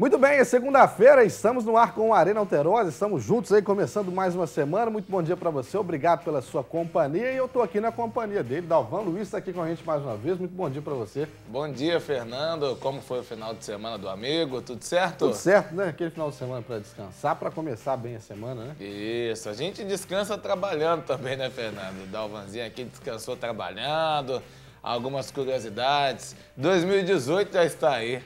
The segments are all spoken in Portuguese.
Muito bem, é segunda-feira, estamos no ar com o Arena Alterosa, estamos juntos aí, começando mais uma semana. Muito bom dia para você, obrigado pela sua companhia e eu estou aqui na companhia dele, Dalvan Luiz, está aqui com a gente mais uma vez. Muito bom dia para você. Bom dia, Fernando. Como foi o final de semana do amigo? Tudo certo? Tudo certo, né? Aquele final de semana para descansar, para começar bem a semana, né? Isso, a gente descansa trabalhando também, né, Fernando? O Dalvanzinho aqui descansou trabalhando, algumas curiosidades. 2018 já está aí.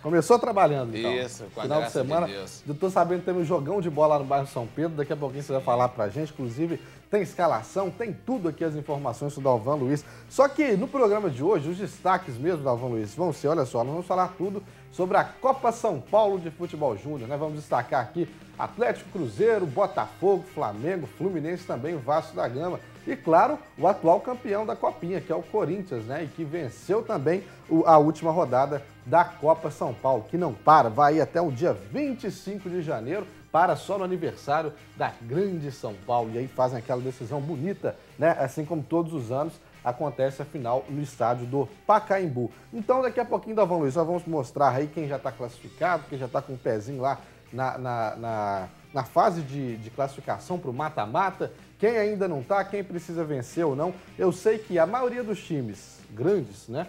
Começou trabalhando, então. Isso, com a final graça de semana. de Deus. Eu tô sabendo que tem um jogão de bola lá no bairro São Pedro. Daqui a pouquinho você vai falar pra gente. Inclusive, tem escalação, tem tudo aqui, as informações do Dalvan Luiz. Só que no programa de hoje, os destaques mesmo, Dalvan Luiz, vão ser, olha só, nós vamos falar tudo sobre a Copa São Paulo de Futebol Júnior, né? Vamos destacar aqui Atlético, Cruzeiro, Botafogo, Flamengo, Fluminense também, Vasco da Gama. E, claro, o atual campeão da Copinha, que é o Corinthians, né? E que venceu também a última rodada da Copa São Paulo, que não para, vai ir até o dia 25 de janeiro, para só no aniversário da Grande São Paulo. E aí fazem aquela decisão bonita, né? Assim como todos os anos acontece a final no estádio do Pacaembu. Então, daqui a pouquinho, Dalvan Luiz, nós vamos mostrar aí quem já está classificado, quem já está com o pezinho lá na fase de classificação para o mata-mata, quem ainda não está, quem precisa vencer ou não. Eu sei que a maioria dos times grandes, né,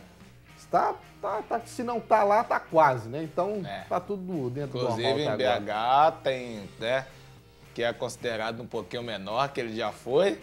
se não está lá, está quase, né? Então, tá tudo dentro do normal. Inclusive, em BH tem, né, que é considerado um pouquinho menor, que ele já foi,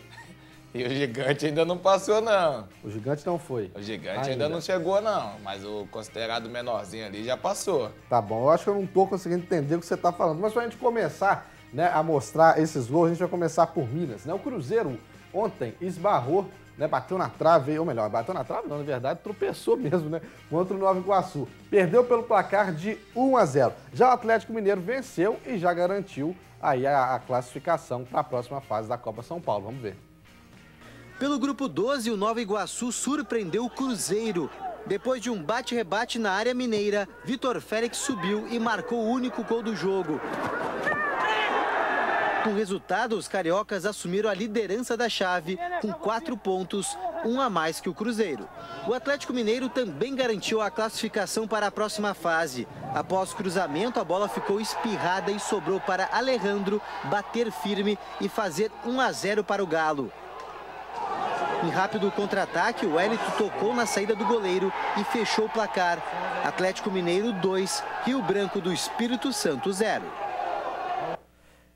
e o Gigante ainda não passou, não. O Gigante não foi. O Gigante ainda não chegou, não, mas o considerado menorzinho ali já passou. Tá bom, eu acho que eu não tô conseguindo entender o que você tá falando, mas pra gente começar, né, a mostrar esses gols, a gente vai começar por Minas, né? O Cruzeiro ontem esbarrou, né, bateu na trave, ou melhor, bateu na trave não, na verdade, tropeçou mesmo, né, contra o Nova Iguaçu. Perdeu pelo placar de 1-0. Já o Atlético Mineiro venceu e já garantiu aí a classificação para a próxima fase da Copa São Paulo. Vamos ver. Pelo grupo 12, o Nova Iguaçu surpreendeu o Cruzeiro. Depois de um bate-rebate na área mineira, Vitor Félix subiu e marcou o único gol do jogo. Com o resultado, os cariocas assumiram a liderança da chave, com 4 pontos, um a mais que o Cruzeiro. O Atlético Mineiro também garantiu a classificação para a próxima fase. Após cruzamento, a bola ficou espirrada e sobrou para Alejandro bater firme e fazer 1-0 para o Galo. Em rápido contra-ataque, o Wellington tocou na saída do goleiro e fechou o placar. Atlético Mineiro 2, Rio Branco do Espírito Santo 0.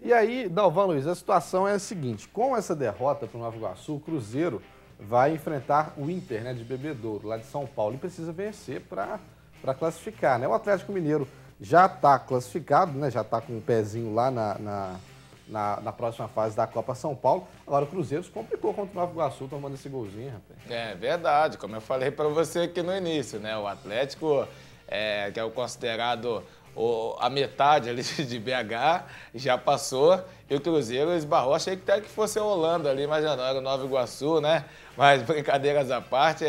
E aí, Dalvan Luiz, a situação é a seguinte, com essa derrota para o Nova Iguaçu, o Cruzeiro vai enfrentar o Inter, né, de Bebedouro, lá de São Paulo, e precisa vencer para classificar, né? O Atlético Mineiro já está classificado, né, já está com o pezinho lá na próxima fase da Copa São Paulo. Agora o Cruzeiro se complicou contra o Nova Iguaçu, tomando esse golzinho, rapaz. É verdade, como eu falei para você aqui no início, né? O Atlético, que é o considerado a metade ali de BH, já passou, e o Cruzeiro esbarrou. Achei que até que fosse a Holanda ali, mas já não, era o Nova Iguaçu, né? Mas brincadeiras à parte,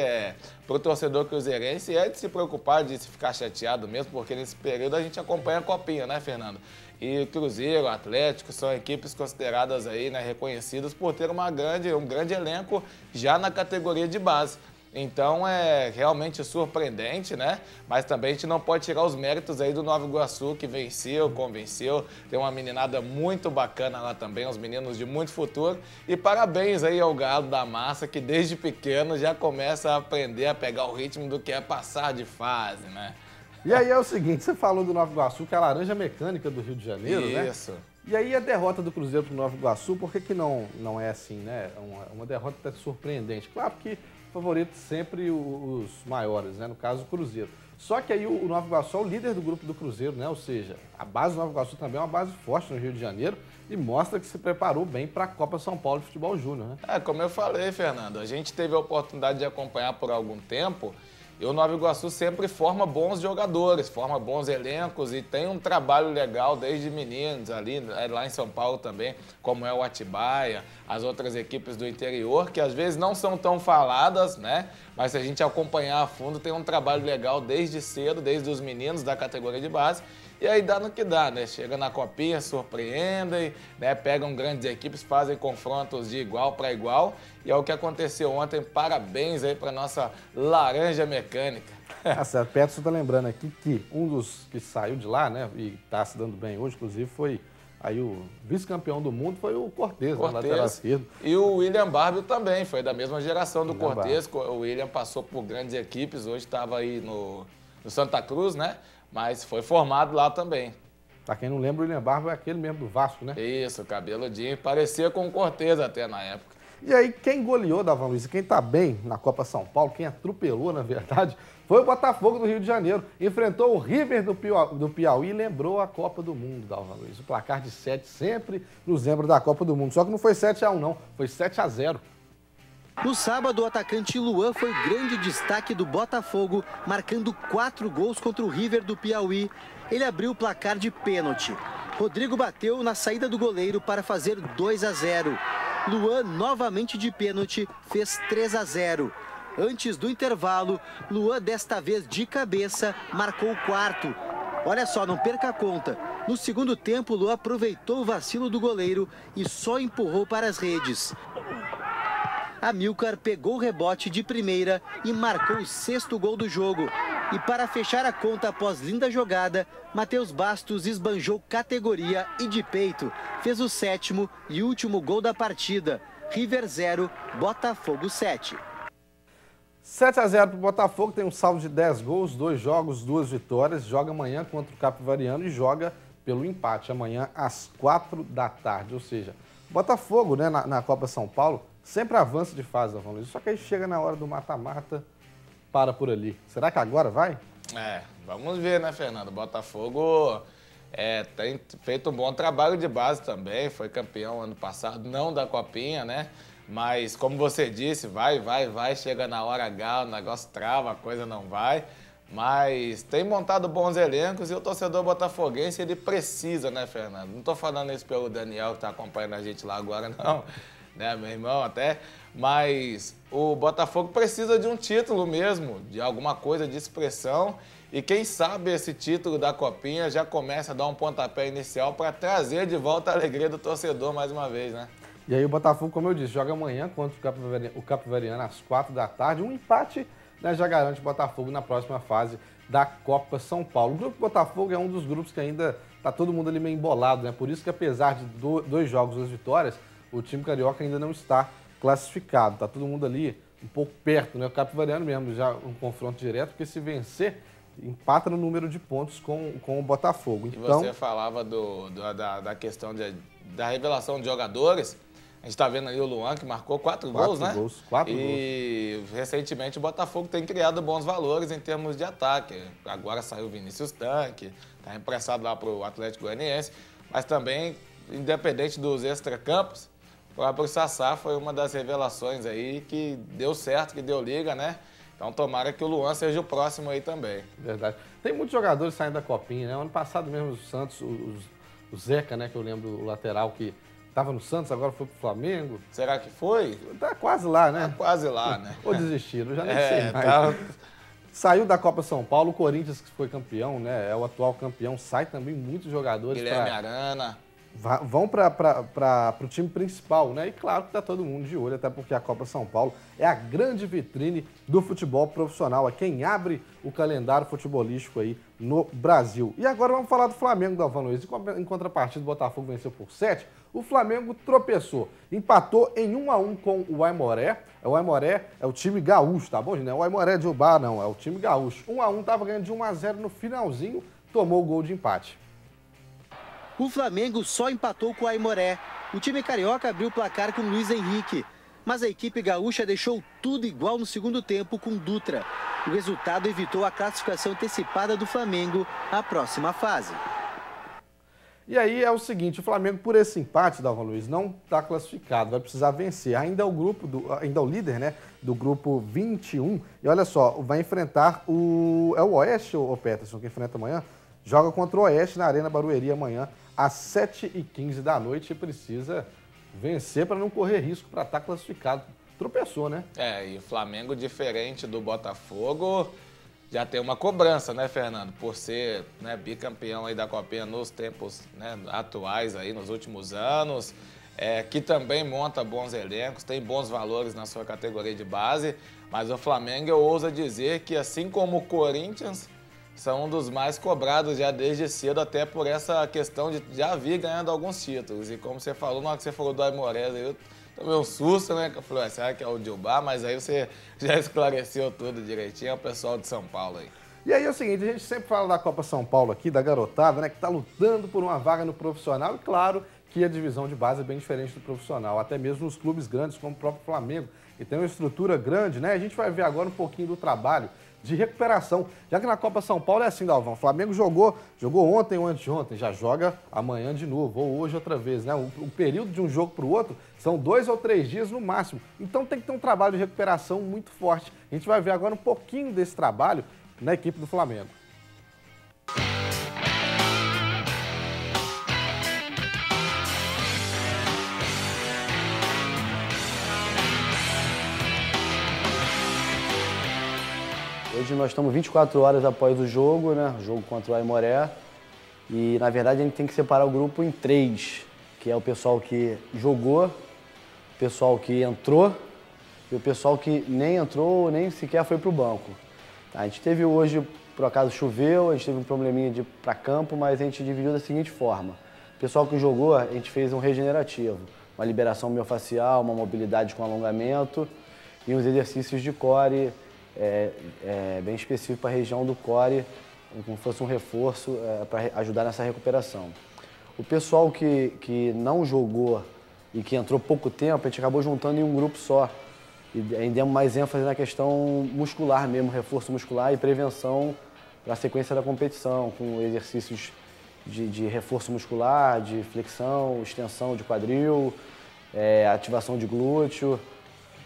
pro torcedor cruzeirense é de se preocupar, de se ficar chateado mesmo, porque nesse período a gente acompanha a Copinha, né, Fernando? E Cruzeiro, Atlético são equipes consideradas aí, né, reconhecidas por ter um grande elenco já na categoria de base. Então é realmente surpreendente, né? Mas também a gente não pode tirar os méritos aí do Nova Iguaçu, que venceu, convenceu. Tem uma meninada muito bacana lá também, uns meninos de muito futuro. E parabéns aí ao Galo da Massa, que desde pequeno já começa a aprender a pegar o ritmo do que é passar de fase, né? E aí é o seguinte, você falou do Nova Iguaçu, que é a laranja mecânica do Rio de Janeiro, né? Isso. E aí a derrota do Cruzeiro para o Nova Iguaçu, por que não é assim, né? Uma derrota até surpreendente. Claro que favorito sempre os maiores, né? No caso o Cruzeiro. Só que aí o Nova Iguaçu é o líder do grupo do Cruzeiro, né? Ou seja, a base do Nova Iguaçu também é uma base forte no Rio de Janeiro e mostra que se preparou bem para a Copa São Paulo de Futebol Júnior, né? Como eu falei, Fernando, a gente teve a oportunidade de acompanhar por algum tempo. E o Nova Iguaçu sempre forma bons jogadores, forma bons elencos e tem um trabalho legal desde meninos ali, lá em São Paulo também, como é o Atibaia, as outras equipes do interior, que às vezes não são tão faladas, né? Mas se a gente acompanhar a fundo, tem um trabalho legal desde cedo, desde os meninos da categoria de base. E aí dá no que dá, né? Chega na Copinha, surpreendem, né? Pegam grandes equipes, fazem confrontos de igual para igual. E é o que aconteceu ontem. Parabéns aí para nossa laranja mecânica. Tá certo. Peterson tá lembrando aqui que um dos que saiu de lá, né, e tá se dando bem hoje, inclusive, foi aí o vice-campeão do mundo, foi o Cortez, né, lateral esquerdo. E o William Barbio também, foi da mesma geração do Cortez. O William passou por grandes equipes, hoje estava aí no Santa Cruz, né, mas foi formado lá também. Pra quem não lembra, o William Barbio é aquele mesmo do Vasco, né? Isso, cabeludinho, parecia com o Cortez até na época. E aí, quem goleou, Dalvan Luiz, quem tá bem na Copa São Paulo, quem atropelou, na verdade, foi o Botafogo do Rio de Janeiro. Enfrentou o River do Piauí e lembrou a Copa do Mundo, Dalvan Luiz. O placar de 7 sempre nos lembra da Copa do Mundo. Só que não foi 7-1, não. Foi 7-0. No sábado, o atacante Luan foi grande destaque do Botafogo, marcando 4 gols contra o River do Piauí. Ele abriu o placar de pênalti. Rodrigo bateu na saída do goleiro para fazer 2-0. Luan, novamente de pênalti, fez 3-0. Antes do intervalo, Luan, desta vez de cabeça, marcou o 4º. Olha só, não perca a conta. No segundo tempo, Luan aproveitou o vacilo do goleiro e só empurrou para as redes. Amilcar pegou o rebote de primeira e marcou o 6º gol do jogo. E para fechar a conta após linda jogada, Matheus Bastos esbanjou categoria e de peito. Fez o 7º e último gol da partida. River 0, Botafogo 7. 7-0 para o Botafogo, tem um saldo de 10 gols, 2 jogos, 2 vitórias. Joga amanhã contra o Capivariano e joga pelo empate amanhã às 4 da tarde. Ou seja, Botafogo, né, na Copa São Paulo, sempre avança de fase, Dalvan Luiz. Só que aí chega na hora do mata-mata, para por ali. Será que agora vai? Vamos ver, né, Fernando? O Botafogo tem feito um bom trabalho de base também, foi campeão ano passado, não da Copinha, né? Mas, como você disse, vai, chega na hora H, o negócio trava, a coisa não vai. Mas tem montado bons elencos e o torcedor botafoguense, ele precisa, né, Fernando? Não estou falando isso pelo Daniel, que está acompanhando a gente lá agora, não. Né, meu irmão até, mas o Botafogo precisa de um título mesmo, de alguma coisa de expressão, e quem sabe esse título da Copinha já começa a dar um pontapé inicial para trazer de volta a alegria do torcedor mais uma vez, né? E aí o Botafogo, como eu disse, joga amanhã contra o Capivariano às 4 da tarde, um empate, né, já garante o Botafogo na próxima fase da Copa São Paulo. O Grupo Botafogo é um dos grupos que ainda tá todo mundo ali meio embolado, né? Por isso que apesar de 2 jogos, 2 vitórias, o time carioca ainda não está classificado. Está todo mundo ali um pouco perto, né? O Capivariano mesmo, já um confronto direto, porque se vencer, empata no número de pontos com o Botafogo. Então, e você falava da questão da revelação de jogadores. A gente está vendo ali o Luan, que marcou 4 gols, né? 4 gols. E recentemente o Botafogo tem criado bons valores em termos de ataque. Agora saiu o Vinícius Tanque, está emprestado lá para o Atlético Goianiense, mas também, independente dos extracampos, o próprio Sassá foi uma das revelações aí que deu certo, que deu liga, né? Então tomara que o Luan seja o próximo aí também. Verdade. Tem muitos jogadores saindo da Copinha, né? Ano passado mesmo o Santos, o Zeca, né? Que eu lembro, o lateral que estava no Santos, agora foi pro Flamengo. Será que foi? Tá quase lá, né? Tá quase lá, né? Ou desistiram, eu já nem sei mais. Saiu da Copa São Paulo, o Corinthians que foi campeão, né? É o atual campeão, sai também muitos jogadores. Guilherme Arana. Vão para o time principal, né? E claro que está todo mundo de olho, até porque a Copa São Paulo é a grande vitrine do futebol profissional, é quem abre o calendário futebolístico aí no Brasil. E agora vamos falar do Flamengo, Dalvan Luiz. Em contrapartida, o Botafogo venceu por 7, o Flamengo tropeçou, empatou em 1-1 com o Aimoré. O Aimoré é o time gaúcho, tá bom, gente? Não é o Aimoré de Ubá, não, é o time gaúcho. 1-1, estava ganhando de 1-0 no finalzinho, tomou o gol de empate. O Flamengo só empatou com o Aimoré. O time carioca abriu o placar com Luiz Henrique. Mas a equipe gaúcha deixou tudo igual no segundo tempo com Dutra. O resultado evitou a classificação antecipada do Flamengo à próxima fase. E aí é o seguinte, o Flamengo, por esse empate, Dalvan Luiz, não está classificado, vai precisar vencer. Ainda é o líder, né, do grupo 21. E olha só, vai enfrentar o Oeste, o Peterson, que enfrenta amanhã. Joga contra o Oeste na Arena Barueri amanhã, às 7h15 da noite, e precisa vencer para não correr risco para estar classificado. Tropeçou, né? E o Flamengo, diferente do Botafogo, já tem uma cobrança, né, Fernando? Por ser, né, bicampeão aí da Copinha nos tempos, né, atuais, aí, nos últimos anos. que também monta bons elencos, tem bons valores na sua categoria de base, mas o Flamengo, eu ouso dizer que, assim como o Corinthians, são um dos mais cobrados já desde cedo, até por essa questão de já vir ganhando alguns títulos. E como você falou, na hora que você falou do Aimoré, eu tomei um susto, né? Que eu falei, será que é o Djubá? Mas aí você já esclareceu tudo direitinho, é o pessoal de São Paulo aí. E aí é o seguinte, a gente sempre fala da Copa São Paulo aqui, da garotada, né, que está lutando por uma vaga no profissional, e claro que a divisão de base é bem diferente do profissional, até mesmo os clubes grandes como o próprio Flamengo, que tem uma estrutura grande, né? A gente vai ver agora um pouquinho do trabalho de recuperação, já que na Copa São Paulo é assim, Dalvão, o Flamengo jogou ontem ou anteontem, já joga amanhã de novo, ou hoje outra vez, né? O período de um jogo para o outro são 2 ou 3 dias no máximo, então tem que ter um trabalho de recuperação muito forte. A gente vai ver agora um pouquinho desse trabalho na equipe do Flamengo. Hoje nós estamos 24 horas após o jogo, né? O jogo contra o Aimoré. E, na verdade, a gente tem que separar o grupo em 3, que é o pessoal que jogou, o pessoal que entrou e o pessoal que nem entrou, nem sequer foi para o banco. A gente teve hoje, por acaso choveu, a gente teve um probleminha de ir para campo, mas a gente dividiu da seguinte forma. O pessoal que jogou, a gente fez um regenerativo, uma liberação miofascial, uma mobilidade com alongamento e uns exercícios de core bem específico para a região do core, como se fosse um reforço para ajudar nessa recuperação. O pessoal que não jogou e que entrou pouco tempo, a gente acabou juntando em um grupo só. E ainda demos mais ênfase na questão muscular mesmo, reforço muscular e prevenção para a sequência da competição, com exercícios de reforço muscular, de flexão, extensão de quadril, ativação de glúteo.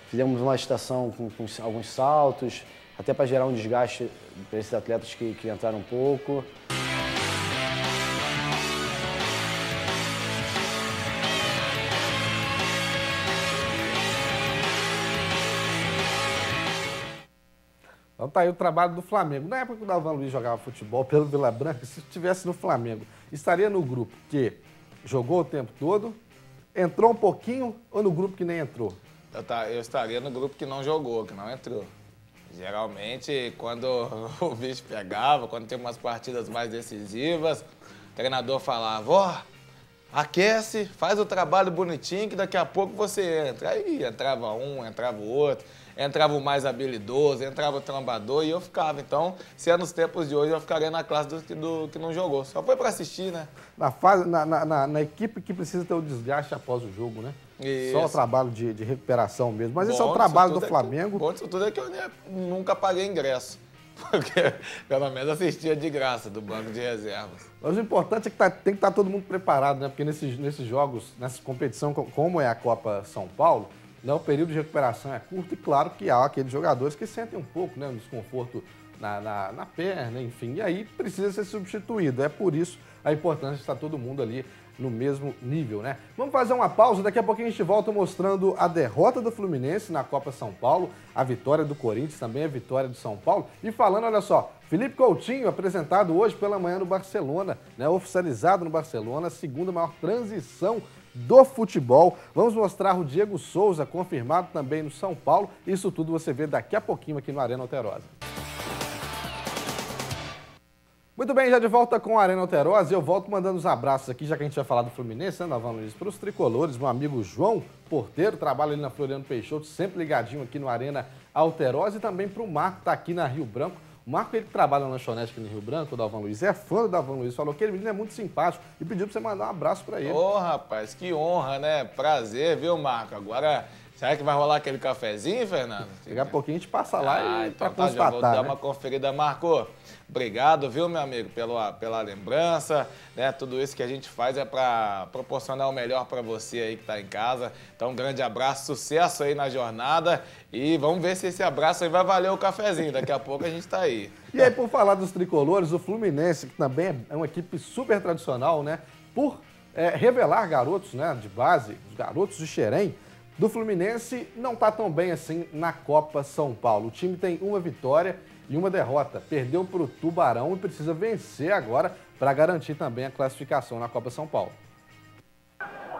Fizemos uma estação com alguns saltos, até para gerar um desgaste para esses atletas que entraram um pouco. Então tá aí o trabalho do Flamengo. Na época que o Dalvan Luiz jogava futebol pelo Vila Branca, se estivesse no Flamengo, estaria no grupo que jogou o tempo todo, entrou um pouquinho, ou no grupo que nem entrou? Eu estaria no grupo que não jogou, que não entrou. Geralmente, quando o bicho pegava, quando tinha umas partidas mais decisivas, o treinador falava, ó, aquece, faz o trabalho bonitinho que daqui a pouco você entra. Aí entrava um, entrava o outro, entrava o mais habilidoso, entrava o trombador e eu ficava. Então, se é nos tempos de hoje, eu ficaria na classe do que não jogou. Só foi para assistir, né? Na equipe que precisa ter o desgaste após o jogo, né? Isso. Só o trabalho de recuperação mesmo. Mas esse é o trabalho do Flamengo. Bom disso tudo é que eu nunca paguei ingresso. Porque pelo menos assistia de graça do banco de reservas. Mas o importante é que tem que estar todo mundo preparado, né? Porque nesses jogos, nessa competição, como é a Copa São Paulo, né, o período de recuperação é curto e claro que há aqueles jogadores que sentem um pouco, né, um desconforto na perna, enfim, e aí precisa ser substituído. É por isso a importância de estar todo mundo ali no mesmo nível, né? Vamos fazer uma pausa, daqui a pouquinho a gente volta mostrando a derrota do Fluminense na Copa São Paulo, a vitória do Corinthians, também a vitória do São Paulo. E falando, olha só, Felipe Coutinho, apresentado hoje pela manhã no Barcelona, né? Oficializado no Barcelona, a segunda maior transição do futebol. Vamos mostrar o Diego Souza, confirmado também no São Paulo. Isso tudo você vê daqui a pouquinho aqui no Arena Alterosa. Muito bem, já de volta com a Arena Alterosa, eu volto mandando os abraços aqui, já que a gente vai falar do Fluminense, né, Dalvan Luiz, para os tricolores, meu amigo João Porteiro, trabalha ali na Floriano Peixoto, sempre ligadinho aqui no Arena Alterosa, e também para o Marco, que está aqui na Rio Branco. O Marco, ele que trabalha na lanchonete aqui no Rio Branco, o Dalvan Luiz, é fã do Dalvan Luiz, falou que ele menino é muito simpático e pediu para você mandar um abraço para ele. Ô, rapaz, que honra, né? Prazer, viu, Marco? Agora, será que vai rolar aquele cafezinho, Fernando? Daqui a pouquinho a gente passa lá então para constatar, já vou dar uma conferida. Marco, obrigado, viu, meu amigo, pela lembrança, né? Tudo isso que a gente faz é para proporcionar o melhor para você aí que está em casa. Então, um grande abraço, sucesso aí na jornada e vamos ver se esse abraço aí vai valer o cafezinho. Daqui a pouco a gente está aí. E aí, por falar dos tricolores, o Fluminense, que também é uma equipe super tradicional, né? Por revelar garotos, né, de base, os garotos de Xerém, do Fluminense não está tão bem assim na Copa São Paulo. O time tem uma vitória e uma derrota. Perdeu para o Tubarão e precisa vencer agora para garantir também a classificação na Copa São Paulo.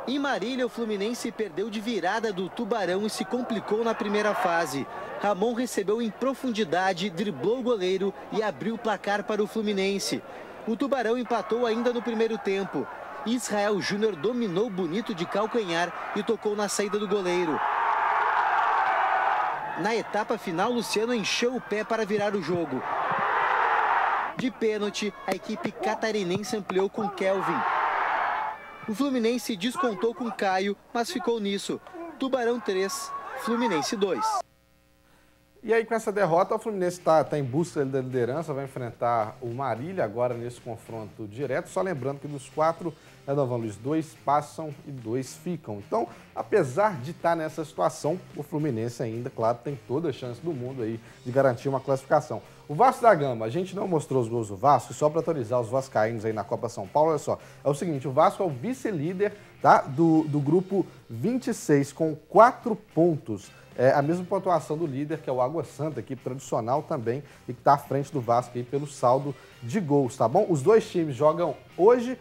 Em Marília, o Fluminense perdeu de virada do Tubarão e se complicou na primeira fase. Ramon recebeu em profundidade, driblou o goleiro e abriu o placar para o Fluminense. O Tubarão empatou ainda no primeiro tempo. Israel Júnior dominou bonito de calcanhar e tocou na saída do goleiro. Na etapa final, Luciano encheu o pé para virar o jogo. De pênalti, a equipe catarinense ampliou com Kelvin. O Fluminense descontou com Caio, mas ficou nisso. Tubarão 3, Fluminense 2. E aí, com essa derrota, o Fluminense está em busca da liderança, vai enfrentar o Marília agora nesse confronto direto. Só lembrando que dos 4, né, Dalvan Luiz, 2 passam e 2 ficam. Então, apesar de estar nessa situação, o Fluminense ainda, claro, tem toda a chance do mundo aí de garantir uma classificação. O Vasco da Gama, a gente não mostrou os gols do Vasco, só para atualizar os vascaínos aí na Copa São Paulo, olha só. É o seguinte, o Vasco é o vice-líder, tá, do grupo 26 com 4 pontos. É a mesma pontuação do líder, que é o Água Santa, equipe tradicional também, e que está à frente do Vasco aí pelo saldo de gols, tá bom? Os dois times jogam hoje,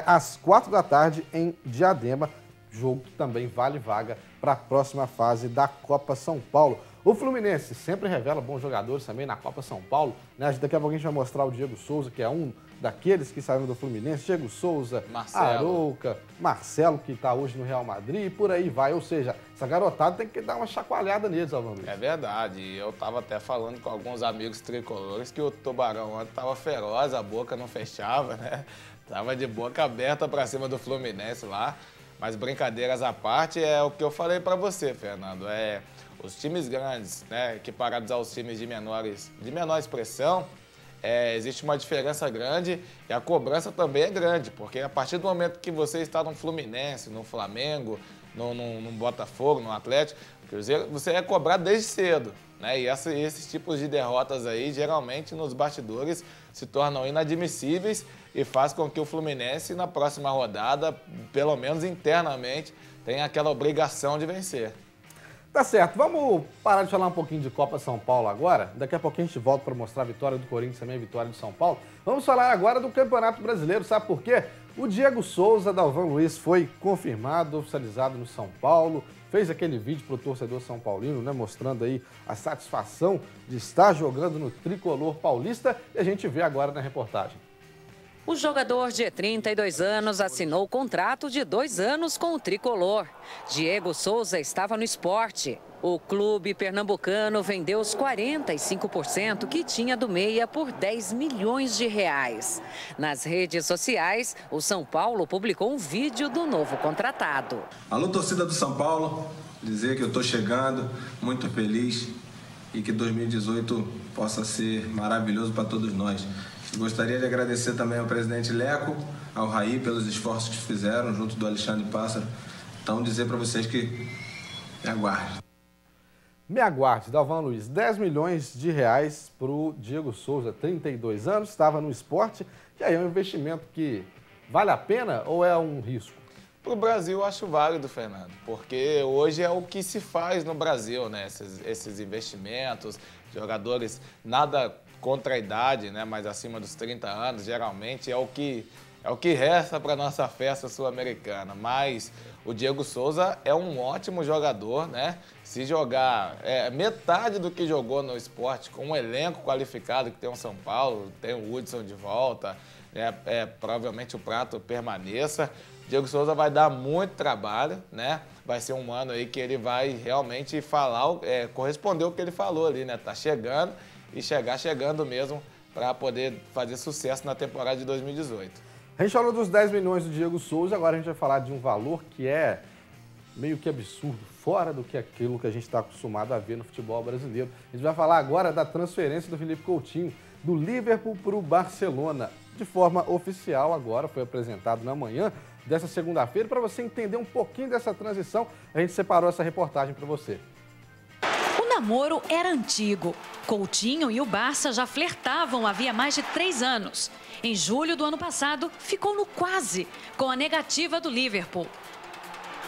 às 4 da tarde, em Diadema, jogo que também vale vaga para a próxima fase da Copa São Paulo. O Fluminense sempre revela bons jogadores também na Copa São Paulo, né? Daqui a pouco a gente vai mostrar o Diego Souza, que é um daqueles que saíram do Fluminense, Diego Souza, Arouca, Marcelo, que está hoje no Real Madrid, e por aí vai. Ou seja, essa garotada tem que dar uma chacoalhada neles, Dalvan Luiz. É verdade. Eu estava até falando com alguns amigos tricolores que o Tubarão ontem estava feroz, a boca não fechava, né? Tava de boca aberta para cima do Fluminense lá. Mas brincadeiras à parte, é o que eu falei para você, Fernando. Os times grandes, né, equiparados aos times de menor expressão, existe uma diferença grande e a cobrança também é grande, porque a partir do momento que você está no Fluminense, no Flamengo, no Botafogo, no Atlético, você é cobrado desde cedo, né? E esses tipos de derrotas aí, geralmente nos bastidores, se tornam inadmissíveis e faz com que o Fluminense, na próxima rodada, pelo menos internamente, tenha aquela obrigação de vencer. Tá certo, vamos parar de falar um pouquinho de Copa São Paulo agora. Daqui a pouquinho a gente volta para mostrar a vitória do Corinthians também, a vitória do São Paulo. Vamos falar agora do Campeonato Brasileiro, sabe por quê? O Diego Souza, Dalvan Luiz, foi confirmado, oficializado no São Paulo. Fez aquele vídeo para o torcedor são paulino, né, mostrando aí a satisfação de estar jogando no tricolor paulista. E a gente vê agora na reportagem. O jogador de 32 anos assinou o contrato de 2 anos com o tricolor. Diego Souza estava no Sport. O clube pernambucano vendeu os 45% que tinha do meia por 10 milhões de reais. Nas redes sociais, o São Paulo publicou um vídeo do novo contratado. Alô, torcida do São Paulo, dizer que eu estou chegando, muito feliz e que 2018 possa ser maravilhoso para todos nós. Gostaria de agradecer também ao presidente Leco, ao Raí, pelos esforços que fizeram, junto do Alexandre Pássaro. Então, dizer para vocês que me aguarde. Me aguarde, Dalvan Luiz. 10 milhões de reais para o Diego Souza, 32 anos, estava no Sport. E aí, é um investimento que vale a pena ou é um risco? Para o Brasil, eu acho válido, Fernando, porque hoje é o que se faz no Brasil, né? Esses investimentos, jogadores nada contra a idade, né, mas acima dos 30 anos, geralmente é o que resta para a nossa festa sul-americana. Mas o Diego Souza é um ótimo jogador, né? Se jogar metade do que jogou no Sport, com um elenco qualificado que tem o São Paulo, tem o Hudson de volta, né? Provavelmente o Prato permaneça. O Diego Souza vai dar muito trabalho, né? Vai ser um ano aí que ele vai realmente falar, corresponder ao que ele falou ali, né? Tá chegando e chegando mesmo para poder fazer sucesso na temporada de 2018. A gente falou dos 10 milhões do Diego Souza, agora a gente vai falar de um valor que é meio que absurdo, fora do que aquilo que a gente está acostumado a ver no futebol brasileiro. A gente vai falar agora da transferência do Felipe Coutinho, do Liverpool para o Barcelona. De forma oficial agora, foi apresentado na manhã dessa segunda-feira. Para você entender um pouquinho dessa transição, a gente separou essa reportagem para você. O namoro era antigo. Coutinho e o Barça já flertavam havia mais de 3 anos. Em julho do ano passado, ficou no quase, com a negativa do Liverpool.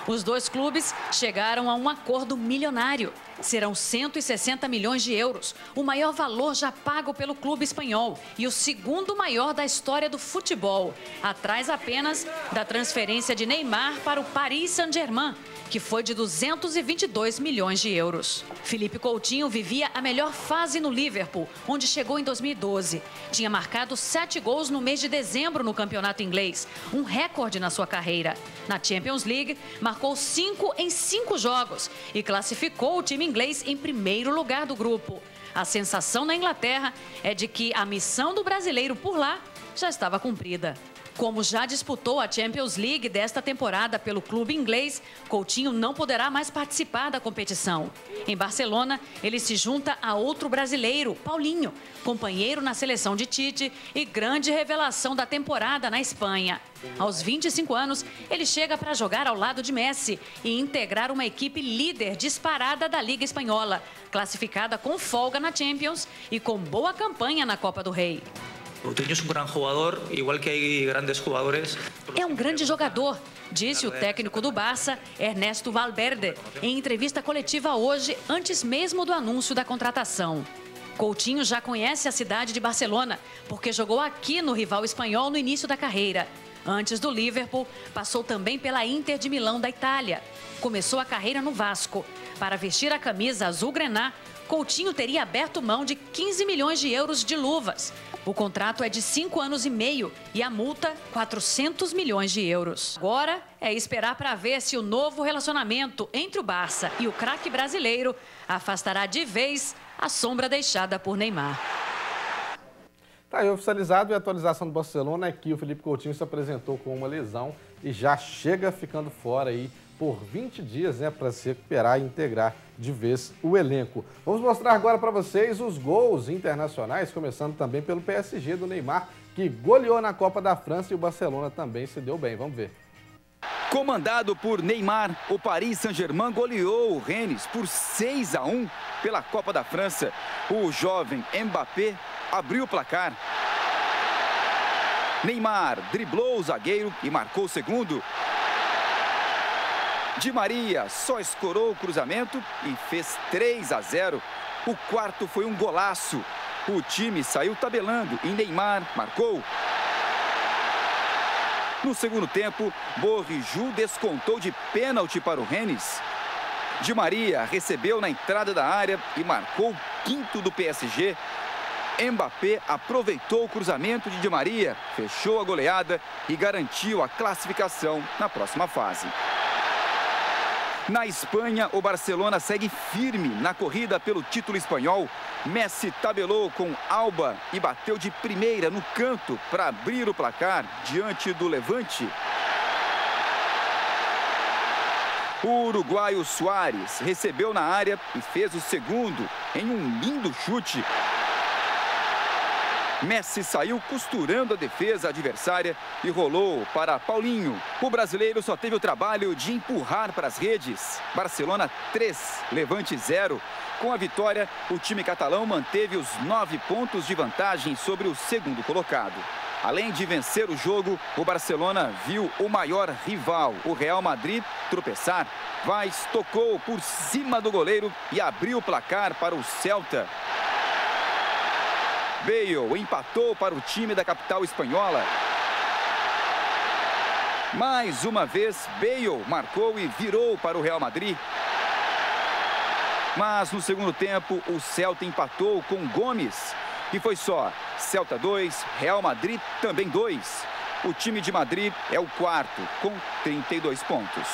Os dois clubes chegaram a um acordo milionário, Serão 160 milhões de euros, o maior valor já pago pelo clube espanhol e o segundo maior da história do futebol, atrás apenas da transferência de Neymar para o Paris Saint-Germain, que foi de 222 milhões de euros. Felipe Coutinho vivia a melhor fase no Liverpool, onde chegou em 2012. Tinha marcado 7 gols no mês de dezembro no campeonato inglês, um recorde na sua carreira. Na Champions League, marcou 5 em 5 jogos e classificou o time inglês em primeiro lugar do grupo. A sensação na Inglaterra é de que a missão do brasileiro por lá já estava cumprida. Como já disputou a Champions League desta temporada pelo clube inglês, Coutinho não poderá mais participar da competição. Em Barcelona, ele se junta a outro brasileiro, Paulinho, companheiro na seleção de Tite e grande revelação da temporada na Espanha. Aos 25 anos, ele chega para jogar ao lado de Messi e integrar uma equipe líder disparada da Liga Espanhola, classificada com folga na Champions e com boa campanha na Copa do Rei. Coutinho é um grande jogador, igual que há grandes jogadores. É um grande jogador, disse o técnico do Barça, Ernesto Valverde, em entrevista coletiva hoje, antes mesmo do anúncio da contratação. Coutinho já conhece a cidade de Barcelona, porque jogou aqui no rival espanhol no início da carreira. Antes do Liverpool, passou também pela Inter de Milão da Itália. Começou a carreira no Vasco. Para vestir a camisa azul-grená, Coutinho teria aberto mão de 15 milhões de euros de luvas. O contrato é de 5 anos e meio e a multa, 400 milhões de euros. Agora é esperar para ver se o novo relacionamento entre o Barça e o craque brasileiro afastará de vez a sombra deixada por Neymar. Tá aí oficializado e a atualização do Barcelona é que o Felipe Coutinho se apresentou com uma lesão e já chega ficando fora aí por 20 dias, né, para se recuperar e integrar de vez o elenco. Vamos mostrar agora para vocês os gols internacionais, começando também pelo PSG do Neymar, que goleou na Copa da França e o Barcelona também se deu bem. Vamos ver. Comandado por Neymar, o Paris Saint-Germain goleou o Rennes por 6-1 pela Copa da França. O jovem Mbappé abriu o placar. Neymar driblou o zagueiro e marcou o segundo. Di Maria só escorou o cruzamento e fez 3-0. O quarto foi um golaço. O time saiu tabelando e Neymar marcou. No segundo tempo, Bourrijoux descontou de pênalti para o Rennes. Di Maria recebeu na entrada da área e marcou o quinto do PSG. Mbappé aproveitou o cruzamento de Di Maria, fechou a goleada e garantiu a classificação na próxima fase. Na Espanha, o Barcelona segue firme na corrida pelo título espanhol. Messi tabelou com Alba e bateu de primeira no canto para abrir o placar diante do Levante. O uruguaio Suárez recebeu na área e fez o segundo em um lindo chute. Messi saiu costurando a defesa adversária e rolou para Paulinho. O brasileiro só teve o trabalho de empurrar para as redes. Barcelona 3, Levante 0. Com a vitória, o time catalão manteve os 9 pontos de vantagem sobre o segundo colocado. Além de vencer o jogo, o Barcelona viu o maior rival, o Real Madrid, tropeçar. Vaz tocou por cima do goleiro e abriu o placar para o Celta. Bale empatou para o time da capital espanhola. Mais uma vez, Bale marcou e virou para o Real Madrid. Mas no segundo tempo, o Celta empatou com Gomes. E foi só. Celta 2, Real Madrid também 2. O time de Madrid é o quarto, com 32 pontos.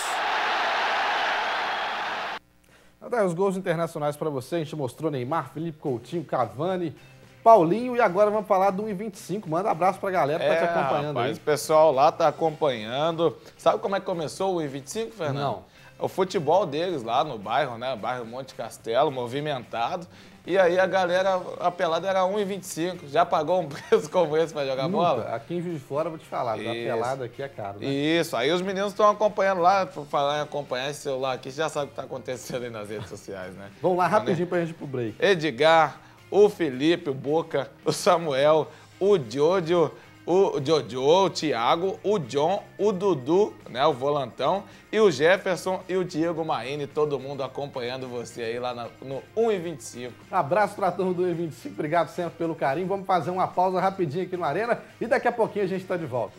Os gols internacionais para você, a gente mostrou Neymar, Felipe Coutinho, Cavani, Paulinho, e agora vamos falar do 1,25. Manda um abraço pra galera que tá te acompanhando, rapaz, aí. O pessoal lá tá acompanhando. Sabe como é que começou o 1,25, Fernando? Não. O futebol deles lá no bairro, né? Bairro Monte Castelo, movimentado. E aí a galera, a pelada era 1,25. Já pagou um preço como esse pra jogar bola? Aqui em Juiz de Fora, eu vou te falar, a pelada aqui é caro, né? Isso, aí os meninos estão acompanhando lá, por falar em acompanhar esse celular aqui, já sabe o que tá acontecendo aí nas redes sociais, né? Vamos lá, rapidinho pra gente ir pro break. Edgar, o Felipe, o Boca, o Samuel, o Jojo, o Jojo, o Thiago, o John, o Dudu, né, o volantão, e o Jefferson e o Diego Marini, todo mundo acompanhando você aí lá no 1h25. Abraço para a turma do 1h25, obrigado sempre pelo carinho. Vamos fazer uma pausa rapidinho aqui no Arena e daqui a pouquinho a gente está de volta.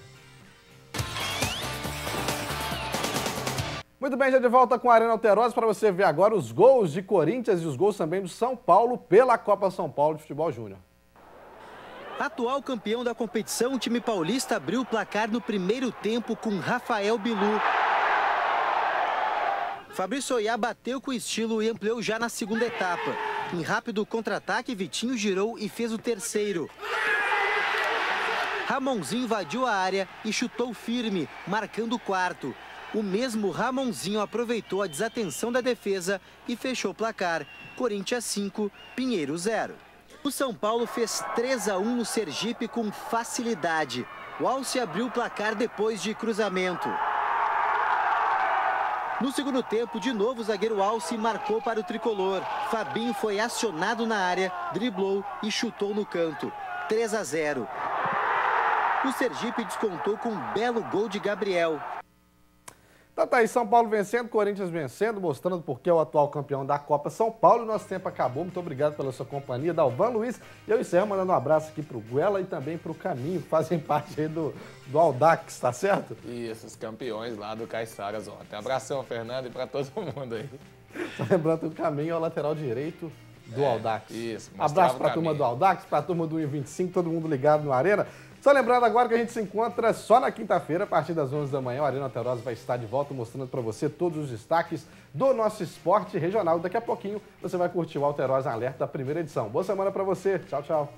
Muito bem, já de volta com a Arena Alterosa para você ver agora os gols de Corinthians e os gols também do São Paulo pela Copa São Paulo de Futebol Júnior. Atual campeão da competição, o time paulista abriu o placar no primeiro tempo com Rafael Bilu. Fabrício Oiá bateu com estilo e ampliou já na segunda etapa. Em rápido contra-ataque, Vitinho girou e fez o terceiro. Ramonzinho invadiu a área e chutou firme, marcando o quarto. O mesmo Ramonzinho aproveitou a desatenção da defesa e fechou o placar. Corinthians 5, Pinheiro 0. O São Paulo fez 3-1 no Sergipe com facilidade. O Alce abriu o placar depois de cruzamento. No segundo tempo, de novo o zagueiro Alce marcou para o tricolor. Fabinho foi acionado na área, driblou e chutou no canto. 3-0. O Sergipe descontou com um belo gol de Gabriel. Então tá aí, São Paulo vencendo, Corinthians vencendo, mostrando porque é o atual campeão da Copa São Paulo. Nosso tempo acabou, muito obrigado pela sua companhia, Dalvan Luiz. E eu encerro mandando um abraço aqui pro Guela e também pro Caminho, que fazem parte aí do Audax, tá certo? Isso, os campeões lá do Caiçaras ontem. Abração, Fernando, e pra todo mundo aí. Só lembrando que o Caminho é o lateral direito do Audax. Isso, abraço pra turma do Audax, pra turma do 1h25, todo mundo ligado no Arena. Só lembrando agora que a gente se encontra só na quinta-feira, a partir das 11 da manhã. O Arena Alterosa vai estar de volta mostrando para você todos os destaques do nosso esporte regional. Daqui a pouquinho você vai curtir o Alterosa Alerta da primeira edição. Boa semana para você. Tchau, tchau.